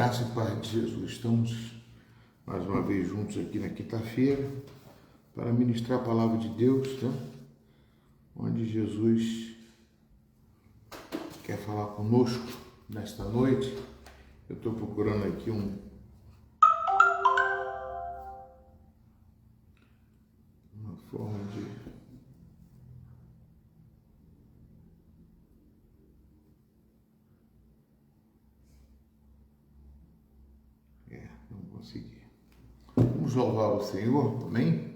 Graça e paz de Jesus. Estamos mais uma vez juntos aqui na quinta-feira para ministrar a palavra de Deus, tá? Onde Jesus quer falar conosco nesta noite. Eu estou procurando aqui uma forma de... não consegui. Vamos louvar o Senhor, amém?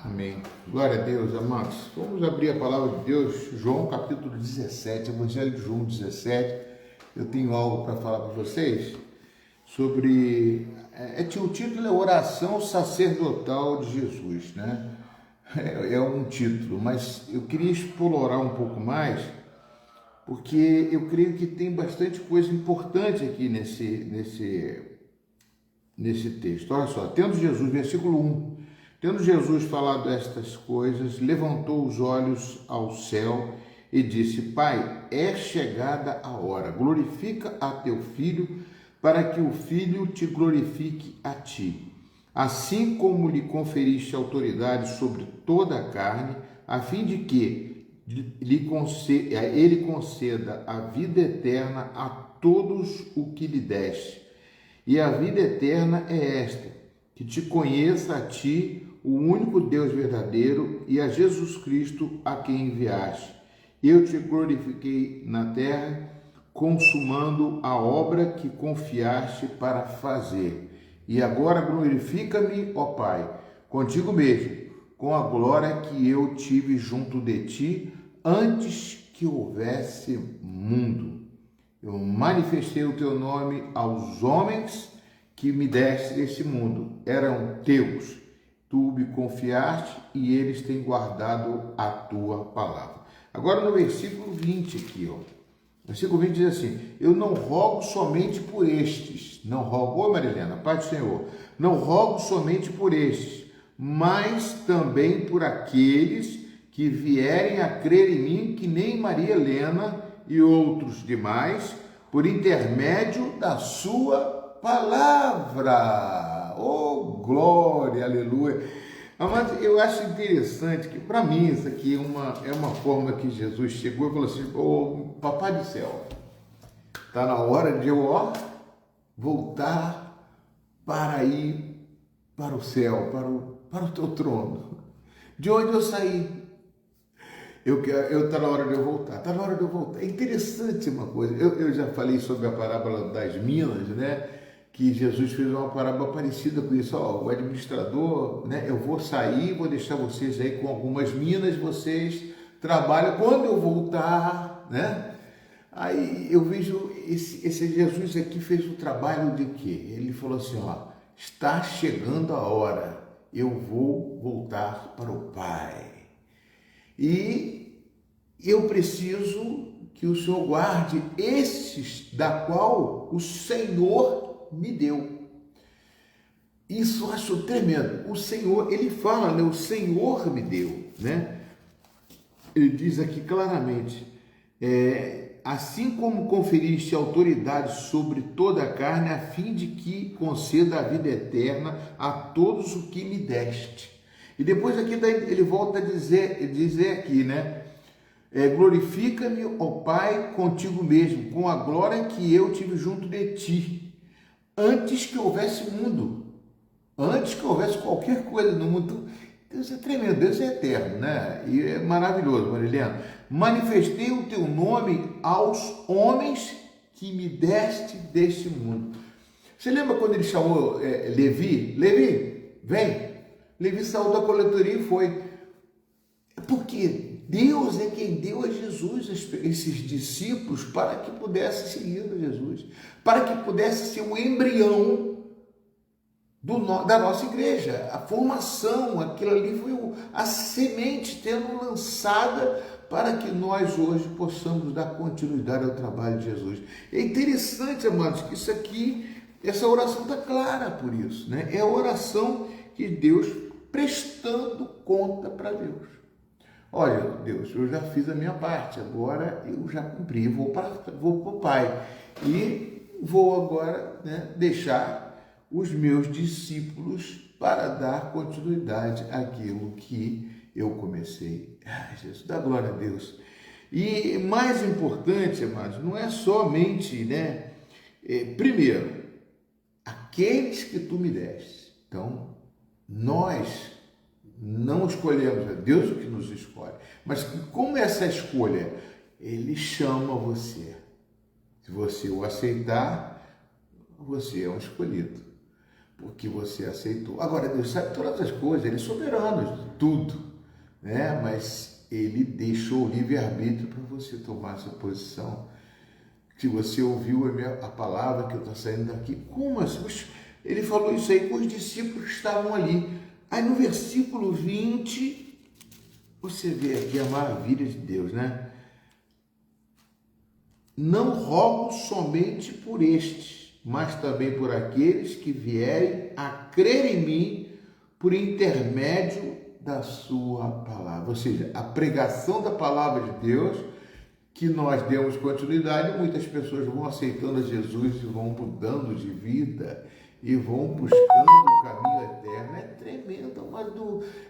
Amém. Glória a Deus, amados. Vamos abrir a palavra de Deus, João capítulo 17, Evangelho de João 17. Eu tenho algo para falar para vocês sobre... o título é Oração Sacerdotal de Jesus, né? É um título, mas eu queria explorar um pouco mais, porque eu creio que tem bastante coisa importante aqui nesse texto. Olha só, tendo Jesus, versículo 1, tendo Jesus falado estas coisas, levantou os olhos ao céu e disse: Pai, é chegada a hora, glorifica a teu Filho, para que o Filho te glorifique a ti. Assim como lhe conferiste autoridade sobre toda a carne, a fim de que ele conceda a vida eterna a todos o que lhe deste. E a vida eterna é esta, que te conheça a ti, o único Deus verdadeiro, e a Jesus Cristo a quem enviaste. Eu te glorifiquei na terra, consumando a obra que confiaste para fazer. E agora glorifica-me, ó Pai, contigo mesmo, com a glória que eu tive junto de ti, antes que houvesse mundo. Eu manifestei o teu nome aos homens que me deste desse mundo eram teus. Tu me confiaste e eles têm guardado a tua palavra. Agora no versículo 20 aqui, ó. Versículo 20 diz assim: eu não rogo somente por estes, não rogo, Marilena, Pai do Senhor, não rogo somente por estes, mas também por aqueles que vierem a crer em mim, que nem Maria Helena e outros demais, por intermédio da sua palavra. Oh, glória, aleluia. Mas eu acho interessante que, para mim, isso aqui é uma forma que Jesus chegou e falou assim: ô, Papai do céu, está na hora de eu voltar para ir para o céu, para o teu trono. De onde eu saí? Está na hora de eu voltar, está na hora de eu voltar. É interessante uma coisa, eu já falei sobre a parábola das minas, né? Que Jesus fez uma parábola parecida com isso. Ó, o administrador, né? Eu vou sair, vou deixar vocês aí com algumas minas, vocês trabalham, quando eu voltar, né? Aí eu vejo esse Jesus aqui fez o trabalho de quê? Ele falou assim, ó, está chegando a hora, eu vou voltar para o Pai. E eu preciso que o Senhor guarde esses da qual o Senhor me deu. Isso eu acho tremendo. O Senhor, ele fala, né? O Senhor me deu, né? Ele diz aqui claramente, assim como conferiste autoridade sobre toda a carne, a fim de que conceda a vida eterna a todos o que me deste. E depois aqui ele volta a dizer aqui, né? Glorifica-me, ó Pai, contigo mesmo, com a glória que eu tive junto de ti, antes que houvesse mundo, antes que houvesse qualquer coisa no mundo. Deus é tremendo, Deus é eterno, né? E é maravilhoso, Marilena. Manifestei o teu nome aos homens que me deste deste mundo. Você lembra quando ele chamou Levi? Levi, vem. Levi saiu da coletoria e foi. Porque Deus é quem deu a Jesus esses discípulos para que pudesse seguir a Jesus, para que pudesse ser o embrião da nossa igreja. A formação, aquilo ali foi a semente sendo lançada para que nós hoje possamos dar continuidade ao trabalho de Jesus. É interessante, amados, que isso aqui, essa oração está clara por isso, né? É a oração que Deus prestando conta para Deus. Olha, Deus, eu já fiz a minha parte, agora eu já cumpri, vou para o Pai e vou agora, né, deixar os meus discípulos para dar continuidade àquilo que eu comecei. Ai, Jesus, dá glória a Deus. E mais importante, amados, não é somente, né, primeiro, aqueles que tu me deste. Então, nós não escolhemos, é Deus o que nos escolhe. Mas como essa escolha? Ele chama você. Se você o aceitar, você é um escolhido. Porque você aceitou. Agora, Deus sabe todas as coisas, Ele é soberano de tudo, né? Mas Ele deixou o livre-arbítrio para você tomar essa posição. Se você ouviu a palavra que eu estou saindo daqui, como assim? Ele falou isso aí com os discípulos que estavam ali. Aí no versículo 20, você vê aqui a maravilha de Deus, né? Não rogo somente por estes, mas também por aqueles que vierem a crer em mim por intermédio da sua palavra. Ou seja, a pregação da palavra de Deus, que nós demos continuidade, muitas pessoas vão aceitando a Jesus e vão mudando de vida e vão buscando o caminho eterno. É tremendo, mas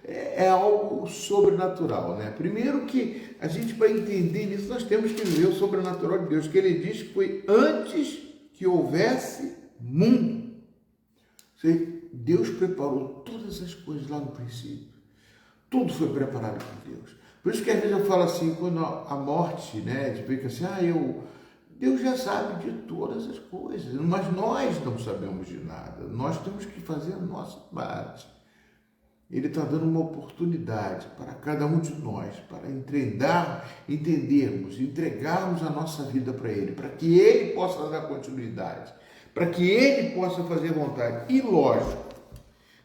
é algo sobrenatural, né? Primeiro que a gente, para entender isso, nós temos que ver o sobrenatural de Deus, que Ele diz que foi antes que houvesse mundo. Deus preparou todas as coisas lá no princípio. Tudo foi preparado por Deus. Por isso que às vezes eu falo assim, quando a morte, né, de fica assim, Deus já sabe de todas as coisas, mas nós não sabemos de nada. Nós temos que fazer a nossa parte. Ele está dando uma oportunidade para cada um de nós, para entendermos, entregarmos a nossa vida para Ele, para que Ele possa dar continuidade, para que ele possa fazer vontade. E lógico,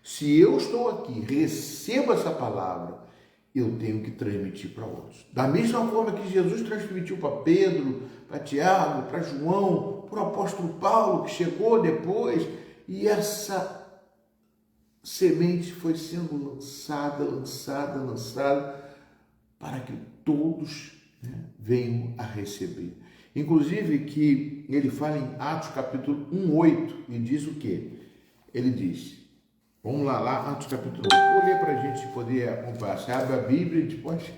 se eu estou aqui, recebo essa palavra, eu tenho que transmitir para outros. Da mesma forma que Jesus transmitiu para Pedro, para Tiago, para João, para o apóstolo Paulo, que chegou depois, e essa semente foi sendo lançada, para que todos, né, venham a receber. Inclusive que ele fala em Atos capítulo 1:8 e diz o quê? Ele diz, vamos lá, Atos capítulo 1. Vou ler para a gente poder acompanhar. Você abre a Bíblia e a gente pode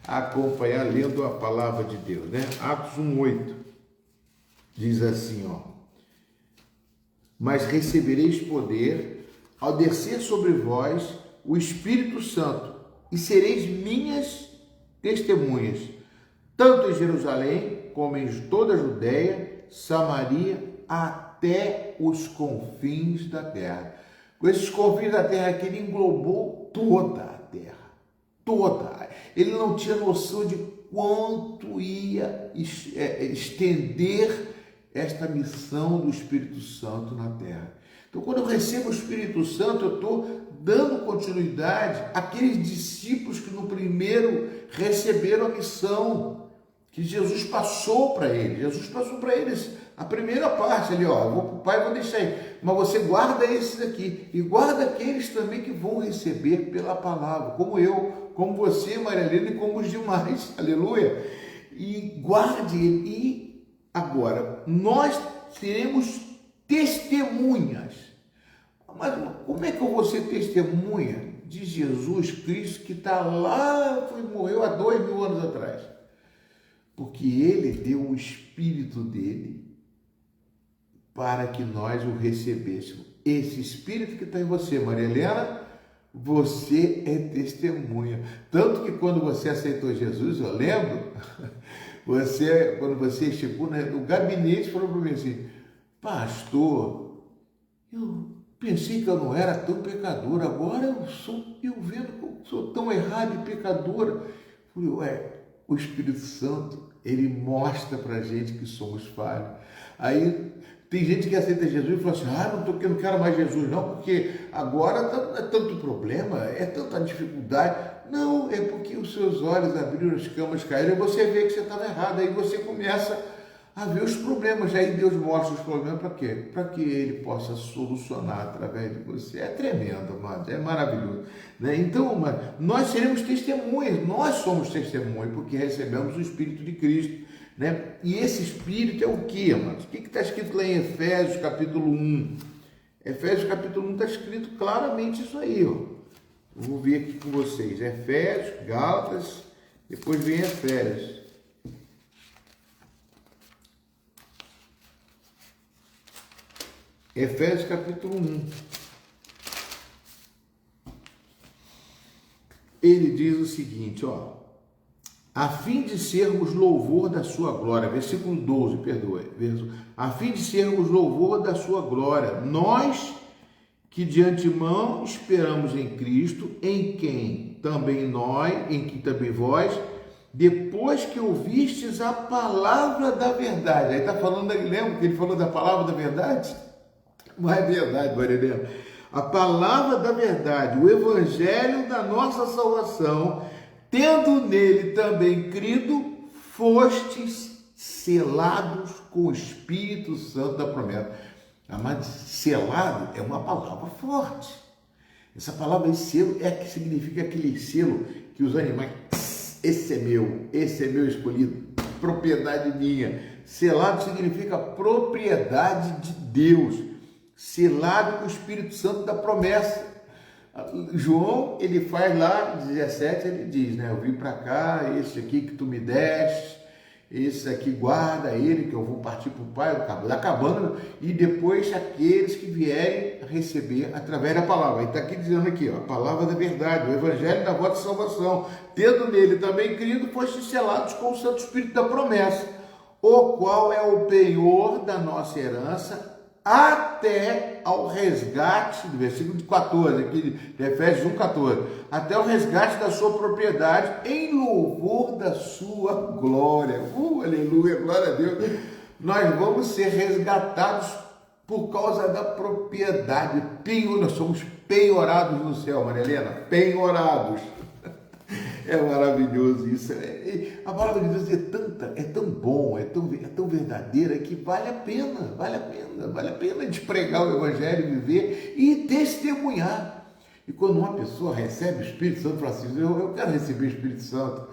acompanhar lendo a palavra de Deus, né? Atos 1:8 diz assim, ó: mas recebereis poder ao descer sobre vós o Espírito Santo, e sereis minhas testemunhas, tanto em Jerusalém como em toda a Judéia, Samaria, até os confins da terra. Com esses confins da terra que ele englobou toda a terra, toda. Ele não tinha noção de quanto ia estender esta missão do Espírito Santo na terra. Então, quando eu recebo o Espírito Santo, eu estou dando continuidade àqueles discípulos que no primeiro receberam a missão que Jesus passou para eles. Jesus passou para eles a primeira parte ali, ó, eu vou para o Pai, vou deixar aí, mas você guarda esses aqui e guarda aqueles também que vão receber pela palavra, como eu, como você, Maria Helena, e como os demais, aleluia, e guarde ele. E agora, nós seremos testemunhas. Mas como é que eu vou ser testemunha de Jesus Cristo que está lá, morreu há 2000 anos atrás? Porque ele deu o Espírito dele para que nós o recebêssemos. Esse Espírito que está em você, Maria Helena, você é testemunha. Tanto que quando você aceitou Jesus, eu lembro, quando você chegou no gabinete, falou para mim assim, pastor, eu pensei que eu não era tão pecadora, agora eu vendo que eu sou tão errado e pecadora. Eu falei, o Espírito Santo, ele mostra para a gente que somos falhos. Aí tem gente que aceita Jesus e fala assim, não quero mais Jesus não, porque agora é tanto problema, é tanta dificuldade. Não, é porque os seus olhos abriram, as camas caíram, e você vê que você estava errado, aí você começa a ver os problemas, aí Deus mostra os problemas para quê? Para que ele possa solucionar através de você. É tremendo, amados, é maravilhoso, né? Então, nós seremos testemunhas, nós somos testemunhas, porque recebemos o Espírito de Cristo, né? E esse Espírito é o que, amados? O que está escrito lá em Efésios capítulo 1? Efésios capítulo 1 está escrito claramente isso aí, ó. Eu vou ver aqui com vocês, Efésios, Gálatas, depois vem Efésios. Efésios capítulo 1. Ele diz o seguinte, ó, a fim de sermos louvor da sua glória, versículo 12, perdoe, a fim de sermos louvor da sua glória, nós que de antemão esperamos em Cristo, em quem também vós, depois que ouvistes a palavra da verdade, aí está falando, lembra que ele falou da palavra da verdade? Não é verdade, Maria Helena. A palavra da verdade, o evangelho da nossa salvação, tendo nele também crido, fostes selados com o Espírito Santo da promessa. Mas selado é uma palavra forte. Essa palavra selo é que significa aquele selo que os animais, esse é meu escolhido, propriedade minha. Selado significa propriedade de Deus. Selado com o Espírito Santo da promessa. João, ele faz lá, 17, ele diz, né? Eu vim para cá, esse aqui que tu me deste, esse aqui guarda ele, que eu vou partir para o Pai, acabando, e depois aqueles que vierem receber através da palavra. Ele está aqui dizendo aqui, ó, a palavra da verdade, o evangelho da vossa salvação, tendo nele também crido, fostes selados com o Santo Espírito da promessa, o qual é o penhor da nossa herança, até ao resgate, do versículo 14, aqui de Efésios 1,14, até o resgate da sua propriedade, em louvor da sua glória. Aleluia, glória a Deus. Nós vamos ser resgatados por causa da propriedade. Nós somos penhorados no céu, Maria Helena, penhorados. É maravilhoso isso. A palavra de Deus é tão bom, é tão verdadeira que vale a pena a gente pregar o Evangelho, viver e testemunhar. E quando uma pessoa recebe o Espírito Santo, fala assim, eu quero receber o Espírito Santo.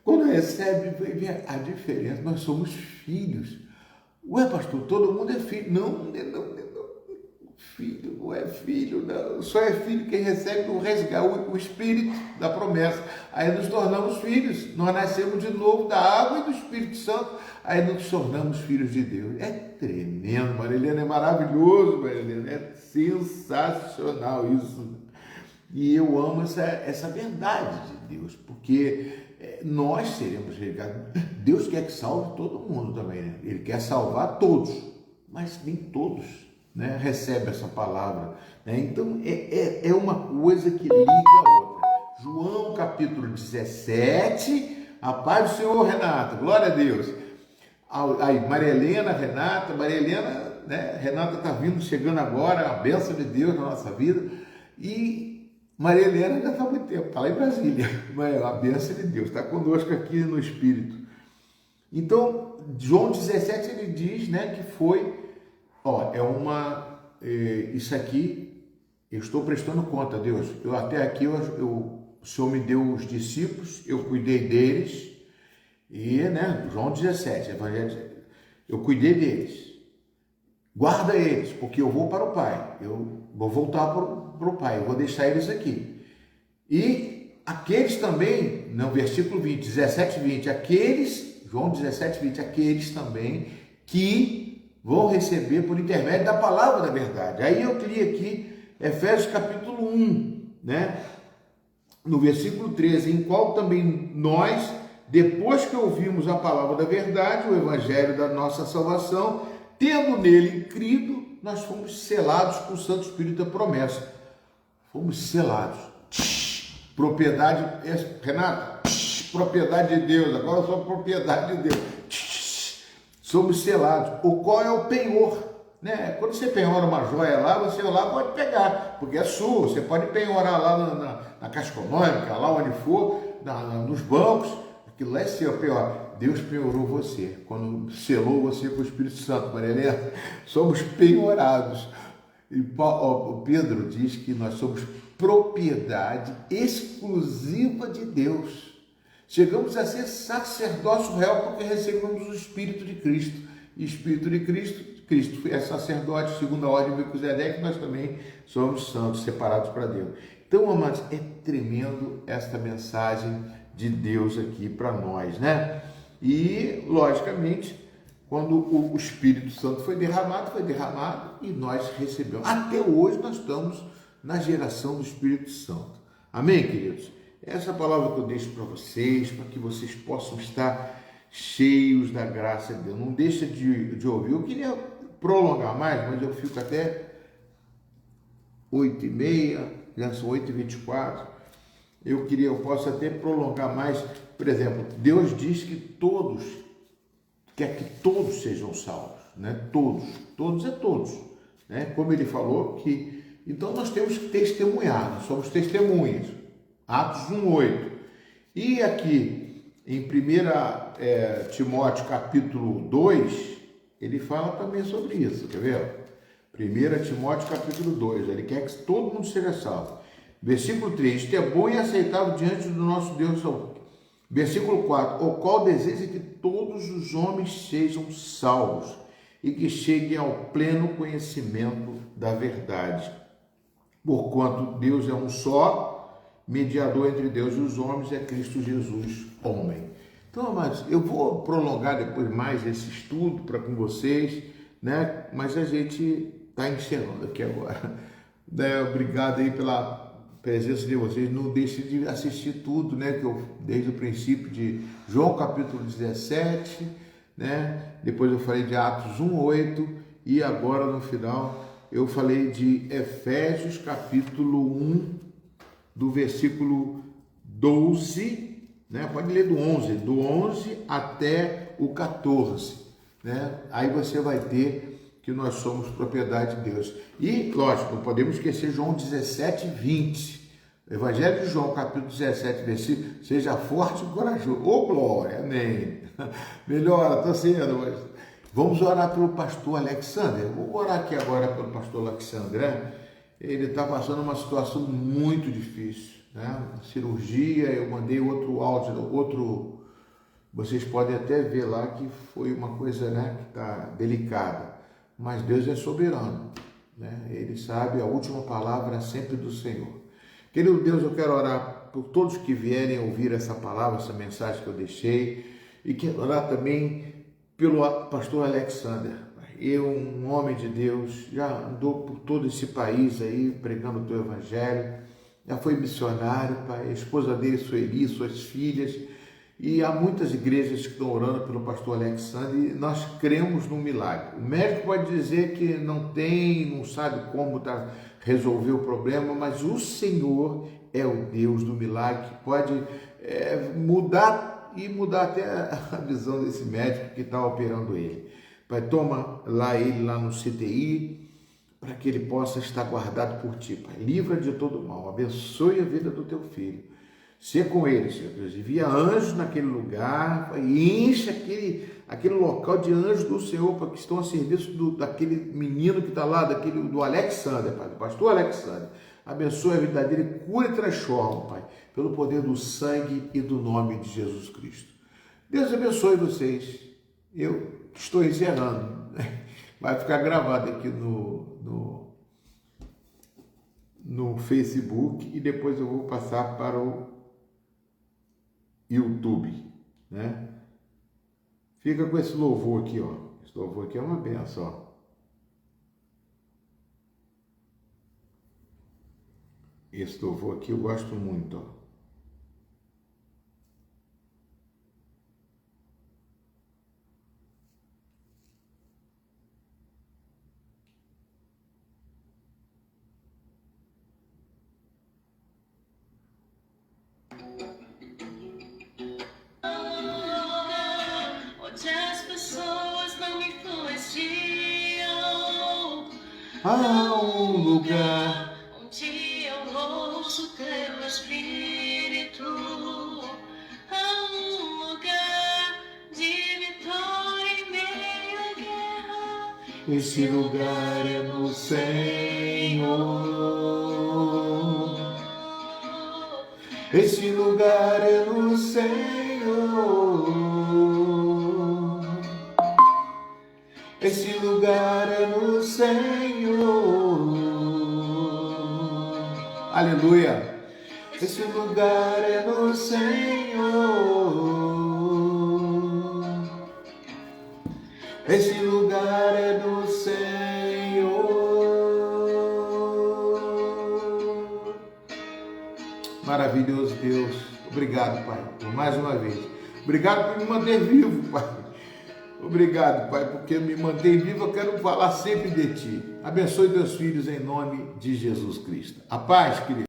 Quando recebe, vem a diferença, nós somos filhos. Ué, pastor, todo mundo é filho. Não, filho, não é filho, não. Só é filho quem recebe o Espírito da promessa. Aí nos tornamos filhos, nós nascemos de novo da água e do Espírito Santo, aí nos tornamos filhos de Deus. É tremendo, Maria Helena, é maravilhoso, Maria Helena, é sensacional isso. E eu amo essa verdade de Deus, porque nós seremos ligados. Deus quer que salve todo mundo também, né? Ele quer salvar todos, mas nem todos, né, recebem essa palavra, né? Então é uma coisa que liga a outra. João capítulo 17, a paz do Senhor, Renata, glória a Deus. Aí, Maria Helena, Renata, né? Renata está chegando agora, a bênção de Deus na nossa vida. E Maria Helena já está há muito tempo, está lá em Brasília, mas a bênção de Deus, está conosco aqui no Espírito. Então, João 17, ele diz, né, que foi, isso aqui, eu estou prestando conta, Deus, até aqui, o Senhor me deu os discípulos, eu cuidei deles, e, né, João 17, Evangelho, eu cuidei deles, guarda eles, porque eu vou para o Pai, eu vou voltar para o Pai, eu vou deixar eles aqui. E aqueles também, no versículo 20, 17, 20, João 17, 20, aqueles também que vão receber por intermédio da palavra da verdade. Aí eu li aqui Efésios capítulo 1, né? No versículo 13, em qual também nós, depois que ouvimos a palavra da verdade, o evangelho da nossa salvação, tendo nele crido, nós fomos selados com o Santo Espírito da promessa. Fomos selados. Propriedade, Renata, propriedade de Deus, agora eu sou propriedade de Deus. Somos selados. O qual é o penhor, né? Quando você penhora uma joia lá, você lá pode pegar, porque é sua. Você pode penhorar lá na Caixa Econômica, lá onde for, nos bancos. Aquilo lá é seu, penhor. Deus penhorou você, quando selou você com o Espírito Santo, Maria Helena. Somos penhorados. E Pedro diz que nós somos propriedade exclusiva de Deus. Chegamos a ser sacerdócio real porque recebemos o Espírito de Cristo. E Espírito de Cristo é sacerdote, segundo a ordem de Melquisedeque, nós também somos santos, separados para Deus. Então, amados, é tremendo esta mensagem de Deus aqui para nós, né? E, logicamente, quando o Espírito Santo foi derramado e nós recebemos. Até hoje nós estamos na geração do Espírito Santo. Amém, queridos? Essa palavra que eu deixo para vocês, para que vocês possam estar cheios da graça de Deus. Não deixa de ouvir. Eu queria prolongar mais, mas eu fico até 8h30, já são 8h24. Eu posso até prolongar mais. Por exemplo, Deus diz que quer que todos sejam salvos, né? Todos é todos, né? Como ele falou que, então nós temos que testemunhar, nós somos testemunhas, Atos 1:8. E aqui em 1 Timóteo capítulo 2, ele fala também sobre isso, quer ver? 1 Timóteo capítulo 2, ele quer que todo mundo seja salvo. Versículo 3, isto é bom e aceitável diante do nosso Deus. Versículo 4, o qual deseja que todos os homens sejam salvos e que cheguem ao pleno conhecimento da verdade. Porquanto Deus é um só, mediador entre Deus e os homens, é Cristo Jesus, homem. Então, amados, eu vou prolongar depois mais esse estudo para com vocês, né? Mas a gente está encerrando aqui agora. Obrigado aí pela presença de vocês. Não deixe de assistir tudo, né? Que eu, desde o princípio de João capítulo 17, né? Depois eu falei de Atos 1:8 e agora no final eu falei de Efésios capítulo 1, do versículo 12, né? Pode ler do 11 até o 14, né? Aí você vai ter que nós somos propriedade de Deus. E, lógico, não podemos esquecer João 17, 20. Evangelho de João, capítulo 17, versículo, seja forte e corajoso. Ô, glória, amém. Melhora, está sendo, mas vamos orar pelo pastor Alexander. Vou orar aqui agora pelo pastor Alexander. Ele está passando uma situação muito difícil, né? Cirurgia, eu mandei outro áudio, vocês podem até ver lá que foi uma coisa, né, que está delicada, mas Deus é soberano, né? Ele sabe, a última palavra é sempre do Senhor. Querido Deus, eu quero orar por todos que vierem ouvir essa palavra, essa mensagem que eu deixei, e quero orar também pelo pastor Alexander. Eu, um homem de Deus, já andou por todo esse país aí, pregando o teu evangelho, já foi missionário, pai, a esposa dele, Sueli, suas filhas, e há muitas igrejas que estão orando pelo pastor Alexander, e nós cremos no milagre. O médico pode dizer que não sabe como resolver o problema, mas o Senhor é o Deus do milagre, que pode mudar até a visão desse médico que está operando ele. Pai, toma ele lá no CTI, para que ele possa estar guardado por ti, Pai. Livra de todo mal, abençoe a vida do teu filho. Ser com ele, Senhor Deus. Envia anjos naquele lugar, Pai, e enche aquele local de anjos do Senhor, Pai, que estão a serviço daquele menino que está lá, do Alexander, Pai, do pastor Alexander. Abençoe a vida dele, cura e transforma, Pai, pelo poder do sangue e do nome de Jesus Cristo. Deus abençoe vocês. Eu estou encerrando. Vai ficar gravado aqui no Facebook e depois eu vou passar para o YouTube, né? Fica com esse louvor aqui, ó. Esse louvor aqui é uma benção, ó. Esse louvor aqui eu gosto muito, ó. Há um lugar onde eu ouço teu Espírito. Há um lugar de vitória em meio à guerra. Esse lugar é no Senhor. Esse lugar é no Senhor. Esse lugar é no Senhor. Aleluia. Esse lugar é no Senhor. Esse lugar é do Senhor. Maravilhoso Deus. Obrigado, Pai, por mais uma vez. Obrigado por me manter vivo, Pai. Obrigado, Pai, porque me mantém vivo, eu quero falar sempre de Ti. Abençoe teus filhos em nome de Jesus Cristo. A paz, querido.